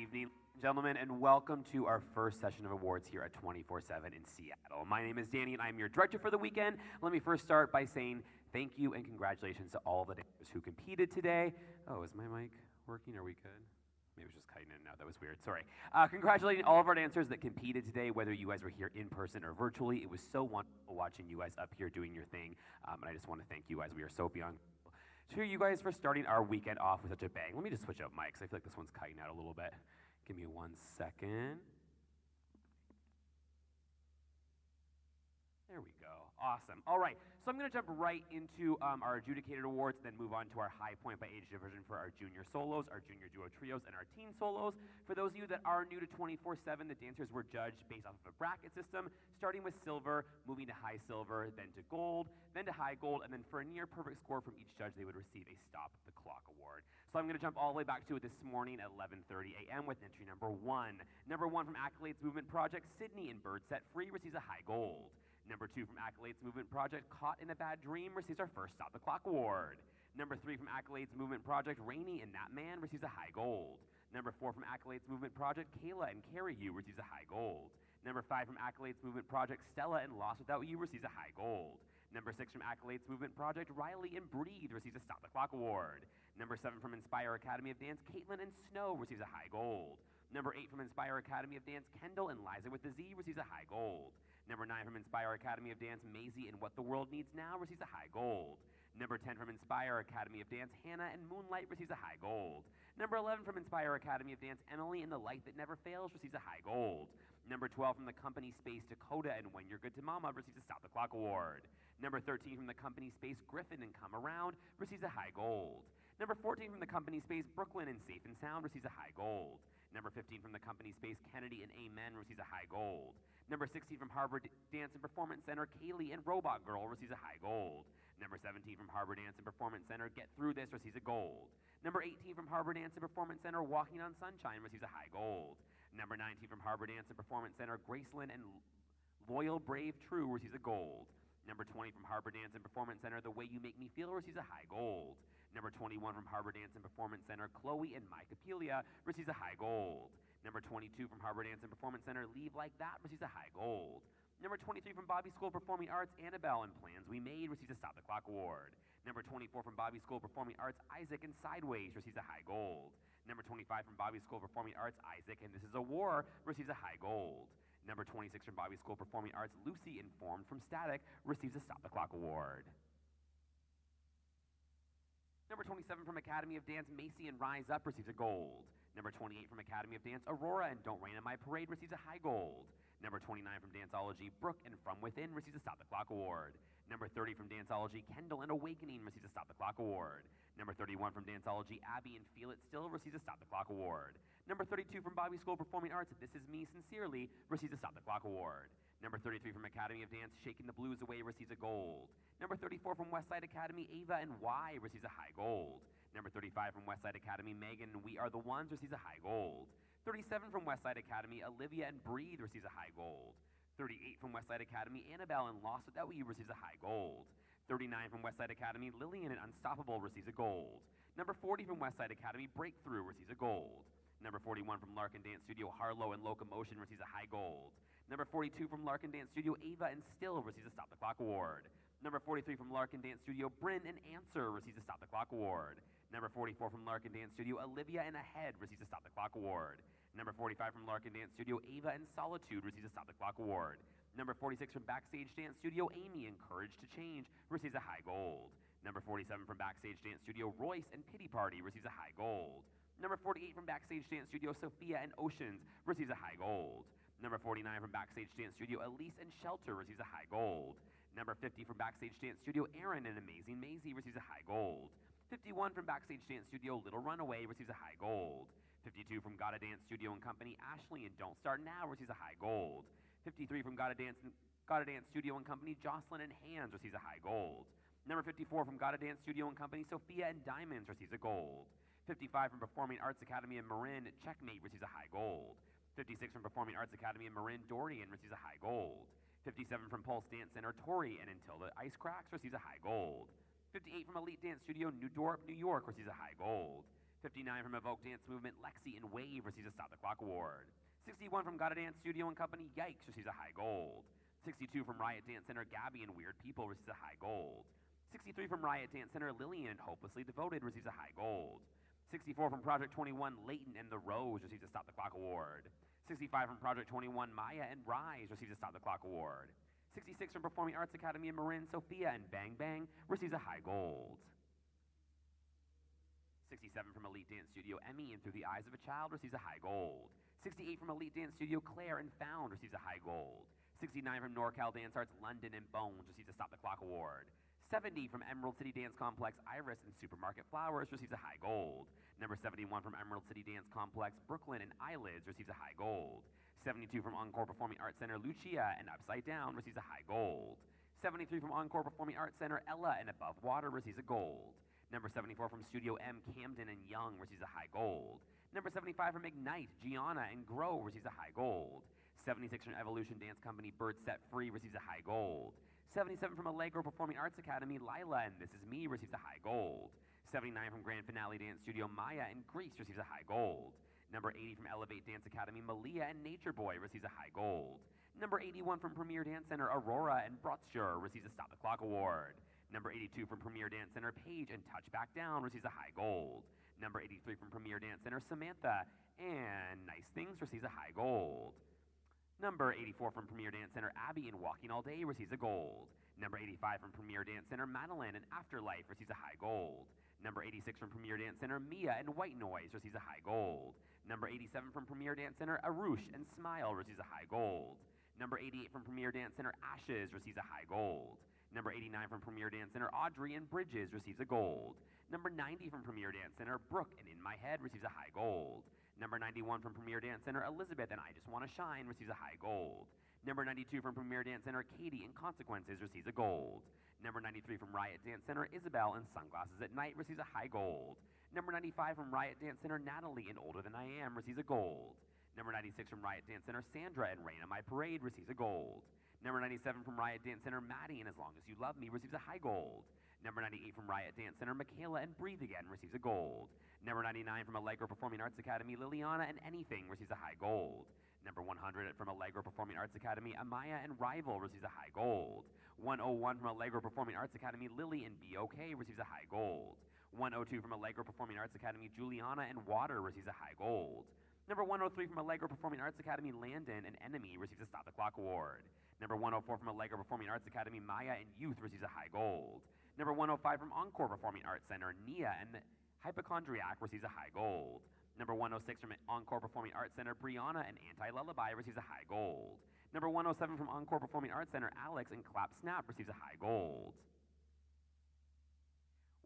evening, ladies and gentlemen, and welcome to our first session of awards here at 24/7 in Seattle. My name is Danny, and I'm your director for the weekend. Let me first start by saying thank you and congratulations to all of the dancers who competed today. Oh, is my mic working? Are we good? Maybe it's just cutting in and out. That was weird. Sorry. Congratulating all of our dancers that competed today, whether you guys were here in person or virtually. It was so wonderful watching you guys up here doing your thing, and I just want to thank you guys. We are so beyond to you guys for starting our weekend off with such a bang. Let me just switch up mics. I feel like this one's cutting out a little bit. Give me 1 second. There we go. Awesome. All right, so I'm going to jump right into our adjudicated awards, then move on to our high point by age division for our junior solos, our junior duo trios, and our teen solos. For those of you that are new to 24/7, the dancers were judged based off of a bracket system, starting with silver, moving to high silver, then to gold, then to high gold, and then for a near perfect score from each judge, they would receive a Stop the Clock award. So I'm going to jump all the way back to it this morning at 11:30 a.m. with entry number 1. Number 1 from Accolades Movement Project, Sydney in Bird Set Free receives a high gold. Number 2 from Accolades Movement Project, Caught in a Bad Dream receives our first Stop the Clock award. Number 3 from Accolades Movement Project, Rainy and That Man receives a high gold. Number 4 from Accolades Movement Project, Kayla and Carry You receives a high gold. Number 5 from Accolades Movement Project, Stella and Lost Without You receives a high gold. Number 6 from Accolades Movement Project, Riley and Breathe receives a Stop the Clock award. Number 7 from Inspire Academy of Dance, Caitlin and Snow receives a high gold. Number 8 from Inspire Academy of Dance, Kendall and Liza with the Z receives a high gold. Number 9 from Inspire Academy of Dance, Maisie and What the World Needs Now receives a high gold. Number 10 from Inspire Academy of Dance, Hannah and Moonlight receives a high gold. Number 11 from Inspire Academy of Dance, Emily and the Light That Never Fails receives a high gold. Number 12 from the Company Space, Dakota and When You're Good to Mama receives a Stop the Clock award. Number 13 from the Company Space, Griffin and Come Around receives a high gold. Number 14 from the Company Space, Brooklyn and Safe and Sound receives a high gold. Number 15 from the Company Space, Kennedy and Amen receives a high gold. Number 16 from Harbor Dance and Performance Center, Kaylee and Robot Girl receives a high gold. Number 17 from Harbor Dance and Performance Center, Get Through This receives a gold. Number 18 from Harbor Dance and Performance Center, Walking on Sunshine receives a high gold. Number 19 from Harbor Dance and Performance Center, Graceland and Loyal, Brave, True receives a gold. Number 20 from Harbor Dance and Performance Center, The Way You Make Me Feel receives a high gold. Number 21 from Harbor Dance and Performance Center, Chloe and Mike Apelia receives a high gold. Number 22 from Harbor Dance and Performance Center, Leave Like That receives a high gold. Number 23 from Bobby School of Performing Arts, Annabelle and Plans We Made receives a Stop the Clock award. Number 24 from Bobby School of Performing Arts, Isaac and Sideways receives a high gold. Number 25 from Bobby School of Performing Arts, Isaac and This Is a War receives a high gold. Number 26 from Bobby School of Performing Arts, Lucy Informed from Static receives a Stop the Clock award. Number 27 from Academy of Dance, Macy and Rise Up receives a gold. Number 28 from Academy of Dance, Aurora and Don't Rain on My Parade receives a high gold. Number 29 from Danceology, Brooke and From Within receives a Stop the Clock award. Number 30 from Danceology, Kendall and Awakening receives a Stop the Clock award. Number 31 from Danceology, Abby and Feel It Still receives a Stop the Clock award. Number 32 from Bobby School of Performing Arts, This Is Me Sincerely receives a Stop the Clock award. Number 33 from Academy of Dance, Shaking the Blues Away receives a gold. Number 34 from Westside Academy, Ava and Y receives a high gold. Number 35 from Westside Academy, Megan and We Are the Ones receives a high gold. 37 from Westside Academy, Olivia and Breathe receives a high gold. 38 from Westside Academy, Annabelle and Lost Without You receives a high gold. 39 from Westside Academy, Lillian and Unstoppable receives a gold. Number 40 from Westside Academy, Breakthrough receives a gold. Number 41 from Larkin Dance Studio, Harlow and Locomotion receives a high gold. Number 42 from Larkin Dance Studio, Ava and Still receives a Stop the Clock award. Number 43 from Larkin Dance Studio, Bryn and Answer receives a Stop the Clock award. Number 44 from Larkin Dance Studio, Olivia and Ahead receives a Stop the Clock award. Number 45 from Larkin Dance Studio, Ava and Solitude receives a Stop the Clock award. Number 46 from Backstage Dance Studio, Amy and Courage to Change receives a high gold. Number 47 from Backstage Dance Studio, Royce and Pity Party receives a high gold. Number 48 from Backstage Dance Studio, Sophia and Oceans receives a high gold. Number 49 from Backstage Dance Studio, Elise and Shelter receives a high gold. Number 50 from Backstage Dance Studio, Aaron and Amazing Maisie receives a high gold. 51 from Backstage Dance Studio, Little Runaway receives a high gold. 52 from Gotta Dance Studio and Company, Ashley and Don't Start Now receives a high gold. 53 from Gotta Dance Studio and Company, Jocelyn and Hands receives a high gold. Number 54 from Gotta Dance Studio and Company, Sophia and Diamonds receives a gold. 55 from Performing Arts Academy in Marin, Checkmate receives a high gold. 56 from Performing Arts Academy in Marin, Dorian receives a high gold. 57 from Pulse Dance Center, Tori and Until the Ice Cracks receives a high gold. 58 from Elite Dance Studio, New Dorp, New York receives a high gold. 59 from Evoke Dance Movement, Lexi and Wave receives a Stop the Clock award. 61 from Gotta Dance Studio and Company, Yikes receives a high gold. 62 from Riot Dance Center, Gabby and Weird People receives a high gold. 63 from Riot Dance Center, Lillian and Hopelessly Devoted receives a high gold. 64 from Project 21, Leighton and The Rose receives a Stop the Clock award. 65 from Project 21, Maya and Rise receives a Stop the Clock award. 66 from Performing Arts Academy, Marin, Sophia and Bang Bang receives a high gold. 67 from Elite Dance Studio, Emmy and Through the Eyes of a Child receives a high gold. 68 from Elite Dance Studio, Claire and Found receives a high gold. 69 from NorCal Dance Arts, London and Bones receives a Stop the Clock award. 70 from Emerald City Dance Complex, Iris and Supermarket Flowers receives a high gold. Number 71 from Emerald City Dance Complex, Brooklyn and Eyelids receives a high gold. 72 from Encore Performing Arts Center, Lucia and Upside Down receives a high gold. 73 from Encore Performing Arts Center, Ella and Above Water receives a gold. Number 74 from Studio M, Camden and Young receives a high gold. Number 75 from Ignite, Gianna and Grow receives a high gold. 76 from Evolution Dance Company, Bird Set Free receives a high gold. 77 from Allegro Performing Arts Academy, Lila and This Is Me receives a high gold. 79 from Grand Finale Dance Studio, Maya and Grease receives a high gold. Number 80 from Elevate Dance Academy, Malia and Nature Boy receives a high gold. Number 81 from Premier Dance Center, Aurora and Brotscher receives a Stop the Clock award. Number 82 from Premier Dance Center, Paige and Touch Back Down receives a high gold. Number 83 from Premier Dance Center, Samantha and Nice Things receives a high gold. Number 84 from Premier Dance Center, Abby and Walking All Day receives a gold. Number 85 from Premier Dance Center, Madeline and Afterlife receives a high gold. Number 86 from Premier Dance Center, Mia and White Noise receives a high gold. Number 87 from Premier Dance Center, Arush and Smile receives a high gold. Number 88 from Premier Dance Center, Ashes receives a high gold. Number 89 from Premier Dance Center, Audrey and Bridges receives a gold. Number 90 from Premier Dance Center, Brooke and In My Head receives a high gold. Number 91 from Premier Dance Center, Elizabeth and I Just Wanna Shine receives a high gold. Number 92 from Premier Dance Center, Katie and Consequences receives a gold. Number 93 from Riot Dance Center, Isabel and Sunglasses at Night receives a high gold. Number 95 from Riot Dance Center, Natalie and Older Than I Am receives a gold. Number 96 from Riot Dance Center, Sandra and Rain on My Parade receives a gold. Number 97 from Riot Dance Center, Maddie and As Long As You Love Me receives a high gold. Number 98 from Riot Dance Center, Michaela and Breathe Again receives a gold. Number 99 from Allegro Performing Arts Academy, Liliana and Anything receives a high gold. Number 100 from Allegro Performing Arts Academy, Amaya and Rival receives a high gold. 101 from Allegro Performing Arts Academy, Lily and Be Okay receives a high gold. 102 from Allegro Performing Arts Academy, Juliana and Water receives a high gold. Number 103 from Allegro Performing Arts Academy, Landon and Enemy receives a Stop the Clock award. Number 104 from Allegro Performing Arts Academy, Maya and Youth receives a high gold. Number 105 from Encore Performing Arts Center, Nia and Hypochondriac receives a high gold. Number 106 from Encore Performing Arts Center, Brianna and Anti-Lullaby receives a high gold. Number 107 from Encore Performing Arts Center, Alex and Clap Snap receives a high gold.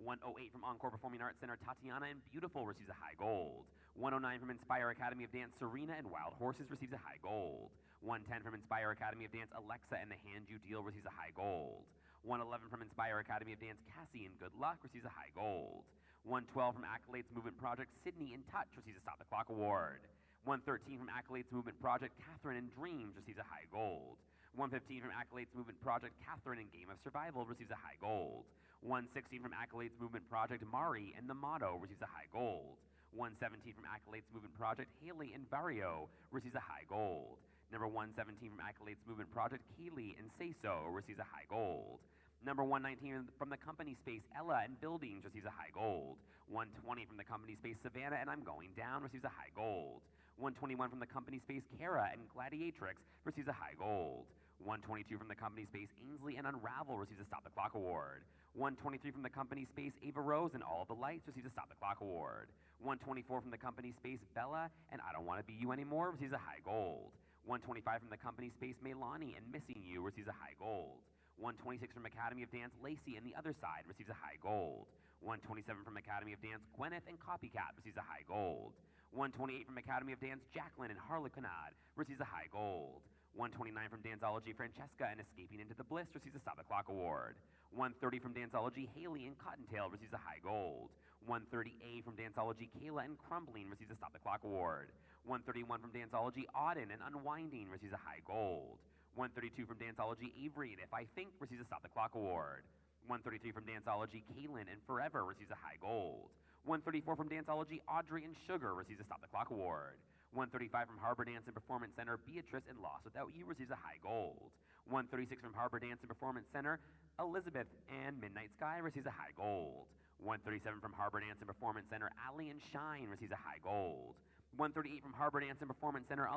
108 from Encore Performing Arts Center, Tatiana and Beautiful receives a high gold. 109 from Inspire Academy of Dance, Serena and Wild Horses receives a high gold. 110 from Inspire Academy of Dance, Alexa and The Hand You Deal receives a high gold. 111 from Inspire Academy of Dance, Cassie and Good Luck receives a high gold. 112 from Accolades Movement Project, Sydney in Touch receives a Stop the Clock award. 113 from Accolades Movement Project, Catherine and Dreams receives a high gold. 115 from Accolades Movement Project, Catherine and Game of Survival receives a high gold. 116 from Accolades Movement Project, Mari and The Motto receives a high gold. 117 from Accolades Movement Project, Haley and Barrio receives a high gold. Number 117 from Accolades Movement Project, Keely and Say So receives a high gold. Number 119 from the Company Space, Ella and Buildings receives a high gold. 120 from the Company Space, Savannah and I'm Going Down receives a high gold. 121 from the Company Space, Kara and Gladiatrix receives a high gold. 122 from the Company Space, Ainsley and Unravel receives a Stop the Clock award. 123 from the Company Space, Ava Rose and All of the Lights receives a Stop the Clock award. 124 from the Company Space, Bella and I Don't Want to Be You Anymore receives a high gold. 125 from the Company Space, Meilani and Missing You receives a high gold. 126 from Academy of Dance, Lacey and The Other Side receives a high gold. 127 from Academy of Dance, Gwyneth and Copycat receives a high gold. 128 from Academy of Dance, Jacqueline and Harlequinade receives a high gold. 129 from Danceology, Francesca and Escaping Into the Bliss receives a Stop the Clock award. 130 from Danceology, Haley and Cottontail receives a high gold. 130A from Danceology, Kayla and Crumbling receives a Stop the Clock award. 131 from Danceology, Auden and Unwinding receives a high gold. 132 from Danceology, Avery and If I Think receives a Stop the Clock award. 133 from Danceology, Kaylin and Forever receives a high gold. 134 from Danceology, Audrey and Sugar receives a Stop the Clock award. 135 from Harbor Dance and Performance Center, Beatrice and Lost Without You receives a high gold. 136 from Harbor Dance and Performance Center, Elizabeth and Midnight Sky receives a high gold. 137 from Harbor Dance and Performance Center, Allie and Shine receives a high gold. 138 from Harbor Dance and Performance Center,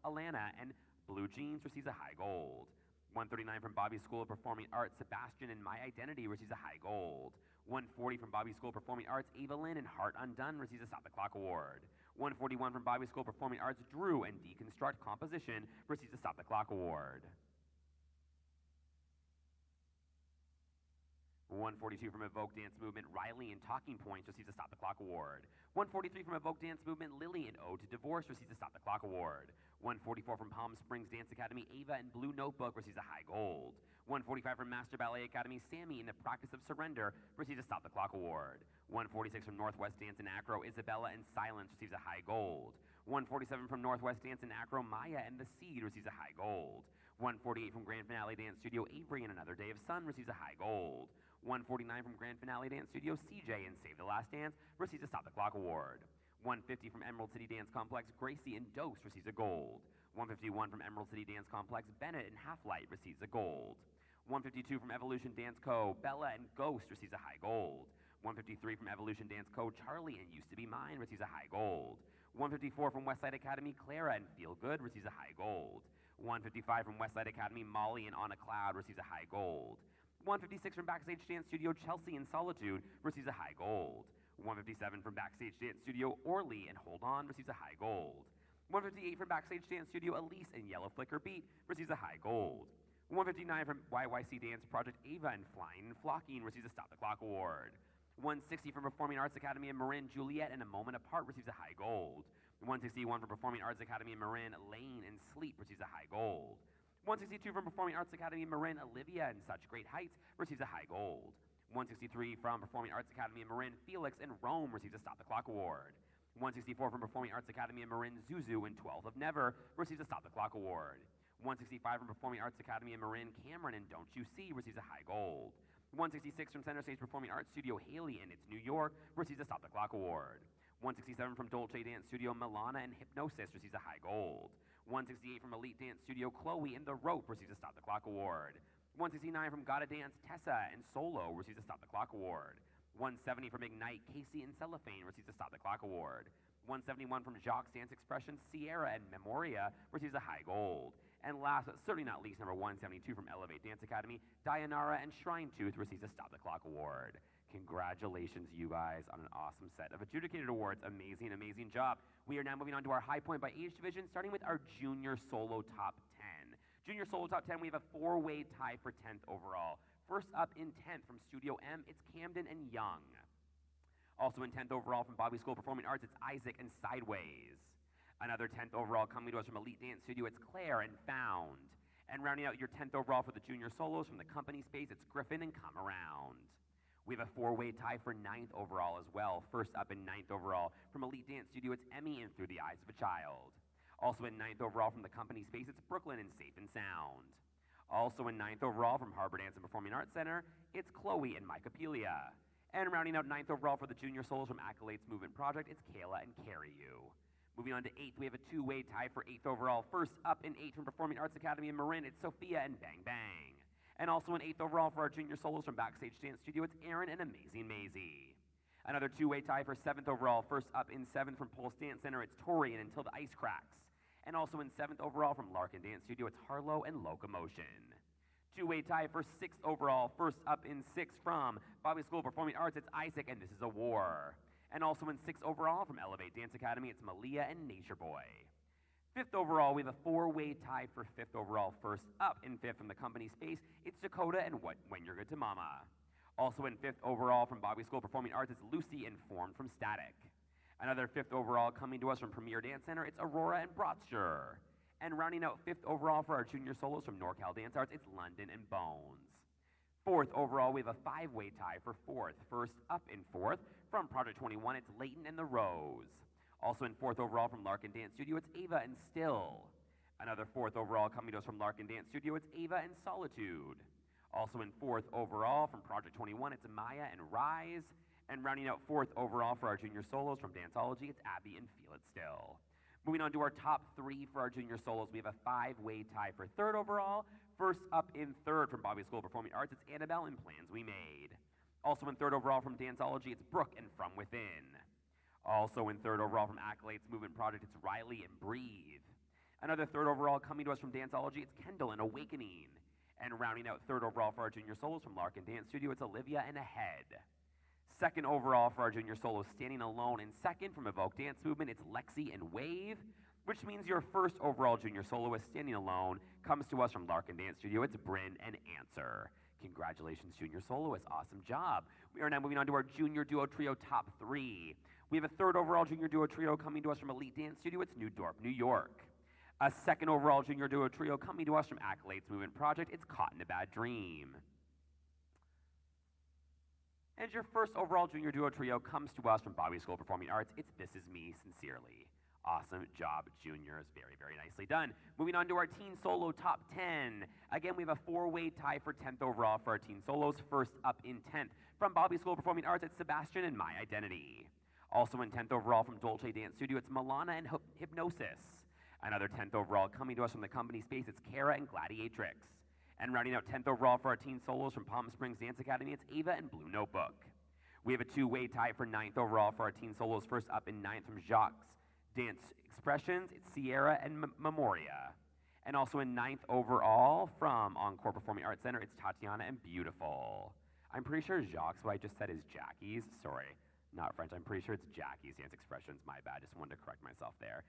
Alana and Blue Jeans receives a high gold. 139 from Bobby School of Performing Arts, Sebastian and My Identity receives a high gold. 140 from Bobby School of Performing Arts, Evelyn and Heart Undone receives a Stop the Clock award. 141 from Bobby School of Performing Arts, Drew and Deconstruct Composition receives a Stop the Clock award. 142 from Evoke Dance Movement, Riley and Talking Points receives a Stop the Clock award. 143 from Evoke Dance Movement, Lily and Ode to Divorce receives a Stop the Clock award. 144 from Palm Springs Dance Academy, Ava and Blue Notebook receives a high gold. 145 from Master Ballet Academy, Sammy in the Practice of Surrender receives a Stop the Clock award. 146 from Northwest Dance and Acro, Isabella and Silence receives a high gold. 147 from Northwest Dance and Acro, Maya and The Seed receives a high gold. 148 from Grand Finale Dance Studio, Avery and Another Day of Sun receives a high gold. 149 from Grand Finale Dance Studio, CJ and Save the Last Dance receives a Stop the Clock award. 150 from Emerald City Dance Complex, Gracie and Dose receives a gold. 151 from Emerald City Dance Complex, Bennett and Half-Light receives a gold. 152 from Evolution Dance Co., Bella and Ghost receives a high gold. 153 from Evolution Dance Co., Charlie and Used to Be Mine receives a high gold. 154 from Westside Academy, Clara and Feel Good receives a high gold. 155 from Westside Academy, Molly and On a Cloud receives a high gold. 156 from Backstage Dance Studio, Chelsea and Solitude receives a high gold. 157 from Backstage Dance Studio, Orly and Hold On receives a high gold. 158 from Backstage Dance Studio, Elise and Yellow Flicker Beat receives a high gold. 159 from YYC Dance Project, Ava and Flying and Flocking receives a Stop the Clock award. 160 from Performing Arts Academy in Marin, Juliet and A Moment Apart receives a high gold. 161 from Performing Arts Academy in Marin, Lane and Sleep receives a high gold. 162 from Performing Arts Academy in Marin, Olivia and Such Great Heights receives a high gold. 163 from Performing Arts Academy in Marin, Felix and Rome receives a Stop the Clock award. 164 from Performing Arts Academy in Marin, Zuzu and 12th of Never receives a Stop the Clock award. 165 from Performing Arts Academy in Marin, Cameron and Don't You See receives a high gold. 166 from Center Stage Performing Arts Studio, Haley and It's New York receives a Stop the Clock award. 167 from Dolce Dance Studio, Milana and Hypnosis receives a high gold. 168 from Elite Dance Studio, Chloe and The Rope receives a Stop the Clock award. 169 from Gotta Dance, Tessa and Solo receives a Stop the Clock award. 170 from Ignite, Casey and Cellophane receives a Stop the Clock award. 171 from Jacques Dance Expression, Sierra and Memoria receives a high gold. And last but certainly not least, number 172 from Elevate Dance Academy, Dayanara and Shrine Tooth receives a Stop the Clock award. Congratulations, you guys, on an awesome set of adjudicated awards. Amazing, amazing job. We are now moving on to our high point by age division, starting with our junior solo top 10. Junior solo top 10, we have a four-way tie for 10th overall. First up in 10th from Studio M, it's Camden and Young. Also in 10th overall from Bobby School of Performing Arts, it's Isaac and Sideways. Another 10th overall coming to us from Elite Dance Studio, it's Claire and Found. And rounding out your 10th overall for the junior solos from the company space, it's Griffin and Come Around. We have a four-way tie for 9th overall as well. First up in 9th overall from Elite Dance Studio, it's Emmy and Through the Eyes of a Child. Also in 9th overall from the company space, it's Brooklyn and Safe and Sound. Also in 9th overall from Harbor Dance and Performing Arts Center, it's Chloe and Mycopelia. And rounding out 9th overall for the junior solos from Accolades Movement Project, it's Kayla and Carry You. Moving on to 8th, we have a two-way tie for 8th overall. First up in 8th from Performing Arts Academy in Marin, it's Sophia and Bang Bang. And also in 8th overall for our junior solos from Backstage Dance Studio, it's Aaron and Amazing Maisie. Another two-way tie for 7th overall. First up in 7th from Pulse Dance Center, it's Tori and Until the Ice Cracks. And also in 7th overall from Larkin Dance Studio, it's Harlow and Locomotion. Two-way tie for 6th overall. First up in 6th from Bobby School of Performing Arts, it's Isaac and This Is a War. And also in 6th overall from Elevate Dance Academy, it's Malia and Nature Boy. 5th overall, we have a four-way tie for 5th overall. First up in 5th from the company space, it's Dakota and When You're Good to Mama. Also in 5th overall from Bobby School of Performing Arts, it's Lucy and Formed from Static. Another 5th overall coming to us from Premier Dance Center, it's Aurora and Broadster. And rounding out 5th overall for our junior solos from NorCal Dance Arts, it's London and Bones. 4th overall, we have a five-way tie for 4th. First up in 4th from Project 21, it's Leighton and the Rose. Also in 4th overall from Larkin Dance Studio, it's Ava and Still. Another 4th overall coming to us from Larkin Dance Studio, it's Ava and Solitude. Also in 4th overall from Project 21, it's Maya and Rise. And rounding out 4th overall for our junior solos from Danceology, it's Abby and Feel It Still. Moving on to our top 3 for our junior solos, we have a 5-way tie for 3rd overall. First up in 3rd from Bobby School of Performing Arts, it's Annabelle and Plans We Made. Also in 3rd overall from Danceology, it's Brooke and From Within. Also in 3rd overall from Accolades Movement Project, it's Riley and Breathe. Another 3rd overall coming to us from Danceology, it's Kendall and Awakening. And rounding out 3rd overall for our junior solos from Larkin Dance Studio, it's Olivia and Ahead. 2nd overall for our junior solos, Standing Alone. And 2nd from Evoke Dance Movement, it's Lexi and Wave, which means your 1st overall junior soloist, Standing Alone, comes to us from Larkin Dance Studio. It's Bryn and Answer. Congratulations, junior soloists. Awesome job. We are now moving on to our junior duo trio top 3. We have a 3rd overall junior duo trio coming to us from Elite Dance Studio. It's New Dorp, New York. A 2nd overall junior duo trio coming to us from Accolades Movement Project. It's Caught in a Bad Dream. And your 1st overall junior duo trio comes to us from Bobby School of Performing Arts. It's This Is Me, Sincerely. Awesome job, juniors. Very, very nicely done. Moving on to our teen solo top 10. Again, we have a 4-way tie for 10th overall for our teen solos. First up in 10th from Bobby School of Performing Arts, it's Sebastian and My Identity. Also in 10th overall from Dolce Dance Studio, it's Milana and Hypnosis. Another 10th overall coming to us from the company space, it's Kara and Gladiatrix. And rounding out 10th overall for our teen solos from Palm Springs Dance Academy, it's Ava and Blue Notebook. We have a 2-way tie for 9th overall for our teen solos. First up in 9th from Jacques Dance Expressions, it's Sierra and Memoria. And also in 9th overall from Encore Performing Arts Center, it's Tatiana and Beautiful. I'm pretty sure Jacques, what I just said is Jackie's. Sorry, not French. I'm pretty sure it's Jackie's Dance Expressions. My bad. Just wanted to correct myself there.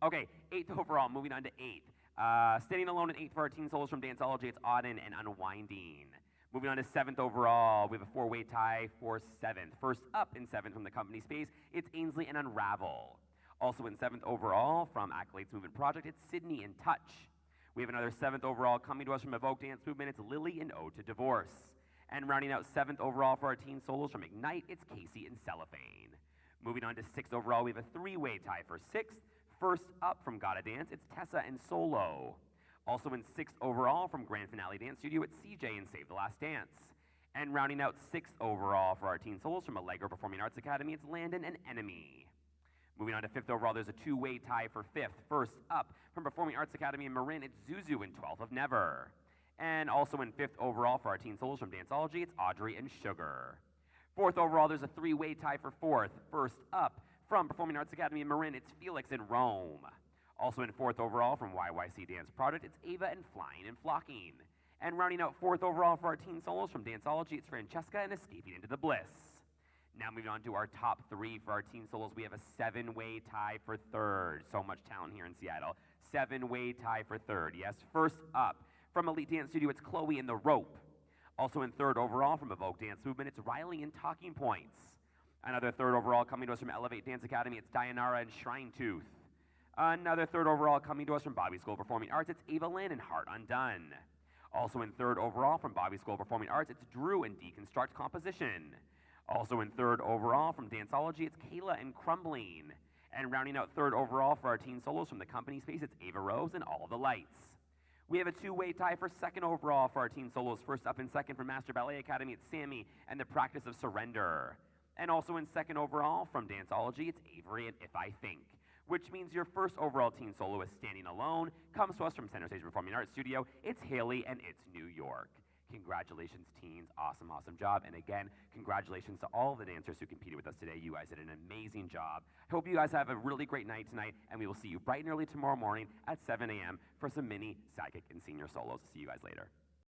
Okay, 8th overall, moving on to 8th. Standing Alone in 8th for our teen solos from Danceology, it's Auden and Unwinding. Moving on to 7th overall, we have a 4-way tie for 7th. First up in 7th from the company space, it's Ainsley and Unravel. Also in 7th overall from Accolades Movement Project, it's Sydney and Touch. We have another 7th overall coming to us from Evoke Dance Movement, it's Lily and Ode to Divorce. And rounding out 7th overall for our teen solos from Ignite, it's Casey and Cellophane. Moving on to 6th overall, we have a 3-way tie for 6th. First up from Gotta Dance, it's Tessa and Solo. Also in 6th overall from Grand Finale Dance Studio, it's CJ and Save the Last Dance. And rounding out 6th overall for our teen solos from Allegro Performing Arts Academy, it's Landon and Enemy. Moving on to 5th overall, there's a 2-way tie for 5th. First up from Performing Arts Academy in Marin, it's Zuzu and 12th of Never. And also in 5th overall for our teen solos from Danceology, it's Audrey and Sugar. 4th overall, there's a 3-way tie for 4th. First up from Performing Arts Academy in Marin, it's Felix and Rome. Also in 4th overall from YYC Dance Project, it's Ava and Flying and Flocking. And rounding out 4th overall for our teen solos from Danceology, it's Francesca and Escaping into the Bliss. Now moving on to our top 3 for our teen solos, we have a 7-way tie for 3rd. So much talent here in Seattle. 7-way tie for 3rd. Yes, first up from Elite Dance Studio, it's Chloe and the Rope. Also in 3rd overall from Evoke Dance Movement, it's Riley and Talking Points. Another 3rd overall coming to us from Elevate Dance Academy, it's Dayanara and Shrine Tooth. Another 3rd overall coming to us from Bobby School of Performing Arts, it's Ava Lynn and Heart Undone. Also in 3rd overall from Bobby School of Performing Arts, it's Drew and Deconstruct Composition. Also in 3rd overall from Danceology, it's Kayla and Crumbling. And rounding out 3rd overall for our teen solos from the company space, it's Ava Rose and All of the Lights. We have a 2-way tie for 2nd overall for our teen solos. First up in 2nd from Master Ballet Academy, it's Sammy and the Practice of Surrender. And also in 2nd overall from Danceology, it's Avery and If I Think, which means your 1st overall teen soloist, Standing Alone, comes to us from Center Stage Performing Arts Studio. It's Haley and it's New York. Congratulations, teens. Awesome, awesome job. And again, congratulations to all the dancers who competed with us today. You guys did an amazing job. I hope you guys have a really great night tonight, and we will see you bright and early tomorrow morning at 7 a.m. for some mini, psychic, and senior solos. See you guys later.